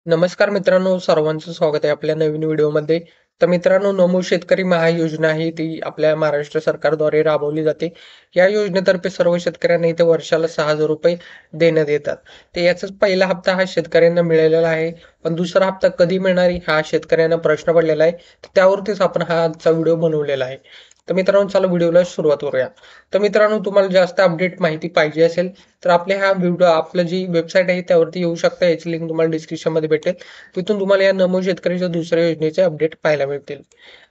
नमस्कार मित्रांनो, सर्वांचं स्वागत आहे आपल्या नवीन व्हिडिओमध्ये. तर मित्रांनो, नमो शेतकरी महायोजना आहे ती आपल्या महाराष्ट्र सरकारद्वारे राबवली जाते. या योजनेतर्फे सर्व शेतकऱ्यांना इथे वर्षाला ₹6,000 देण्यात येतात. तर याचाच पहिला हप्ता हा शेतकऱ्यांना मिळालेला आहे. पण दुसरा हप्ता कधी मिळणार आहे हा शेतकऱ्यांना प्रश्न पडलेला आहे. तर त्यावरतीच आपण हा आजचा व्हिडिओ बनवलेला आहे. तर मित्रांनो, चला व्हिडिओला सुरुवात करूया. तर मित्रांनो, तुम्हाला जास्त अपडेट माहिती पाहिजे असेल तर आपलं जी वेबसाईट आहे त्यावरती येऊ शकता. याची लिंक तुम्हाला डिस्क्रिप्शनमध्ये भेटेल. तिथून तुम्हाला या नमो शेतकरीच्या दुसऱ्या योजनेचे अपडेट पाहायला मिळतील.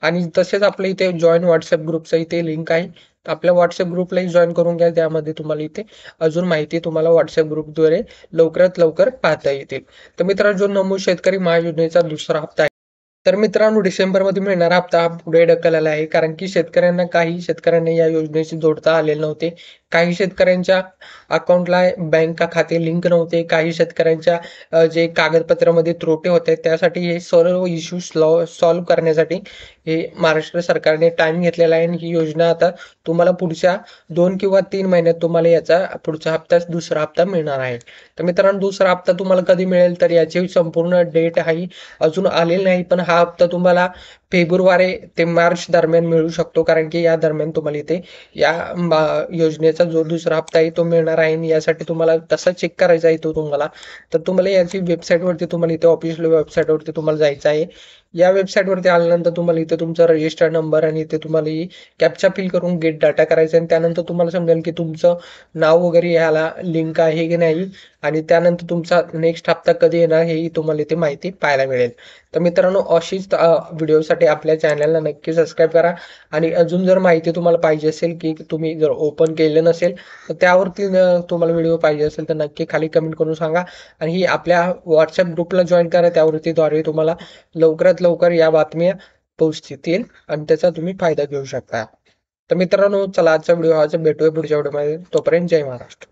आणि तसेच आपल्या इथे जॉइन व्हॉट्सअप ग्रुपचं इथे लिंक आहे. तर आपल्या व्हॉट्सअप ग्रुपलाही जॉईन करून घ्या. त्यामध्ये तुम्हाला इथे अजून माहिती तुम्हाला व्हॉट्सअप ग्रुपद्वारे लवकरात लवकर पाहता येतील. तर मित्रांनो, जो नमो शेतकरी महायोजनेचा दुसरा हप्ता आहे, तर मित्रांनो डिसेंबरमध्ये मिळणारा हप्ता हा पुढे ढकललेला आहे. कारण की काही शेतकऱ्यांना या योजनेशी जोडता आलेले नव्हते. काही शेतकऱ्यांच्या अकाउंटला बँक खाते लिंक नव्हते. काही शेतकऱ्यांच्या जे कागदपत्रामध्ये त्रुटी होते त्यासाठी हे सर्व इश्यूज सॉल्व्ह करण्यासाठी हे महाराष्ट्र सरकारने टाईम घेतलेला आहे आणि ही योजना आता तुम्हाला पुढच्या 2 किंवा 3 महिन्यात तुम्हाला याचा पुढचा दुसरा हप्ता मिळणार आहे. तर मित्रांनो, दुसरा हप्ता तुम्हाला कधी मिळेल तर याची संपूर्ण डेट आहे अजून आलेली नाही. पण हा हप्ता तुम्हाला फेब्रुवारी ते मार्च दरम्यान मिळू शकतो. कारण की या दरम्यान तुम्हाला इथे या योजनेचा जो दुसरा हप्ता आहे तो मिळणार आहे आणि यासाठी तुम्हाला तसा चेक करायचा आहे तो तुम्हाला. तर तुम्हाला याची वेबसाईटवरती तुम्हाला इथे ऑफिशियल वेबसाईटवरती तुम्हाला जायचं आहे. या वेबसाईटवरती आल्यानंतर तुम्हाला इथे तुमचा रजिस्टर्ड नंबर आणि इथे तुम्हाला ही कॅप्चा फिल करून गेट डाटा करायचा आहे आणि त्यानंतर तुम्हाला समजेल की तुमचं नाव वगैरे ह्याला लिंक आहे की नाही आणि त्यानंतर तुमचा नेक्स्ट हप्ता कधी येणार हेही तुम्हाला इथे माहिती पाहायला मिळेल. तर मित्रांनो, अशीच व्हिडिओसाठी आपल्या चॅनलला नक्की सबस्क्राईब करा आणि अजून जर माहिती तुम्हाला पाहिजे असेल की तुम्ही जर ओपन केलं नसेल तर त्यावरती तुम्हाला व्हिडिओ पाहिजे असेल तर नक्की खाली कमेंट करून सांगा आणि ही आपल्या व्हॉट्सअप ग्रुपला जॉईन करा. त्यावरतीद्वारे तुम्हाला लवकरात लवकर या बातम्या पोहोचतील आणि त्याचा तुम्ही फायदा घेऊ शकता. तर मित्रांनो, चला आजचा व्हिडिओ भेटूया पुढच्या व्हिडिओमध्ये. तोपर्यंत जय महाराष्ट्र.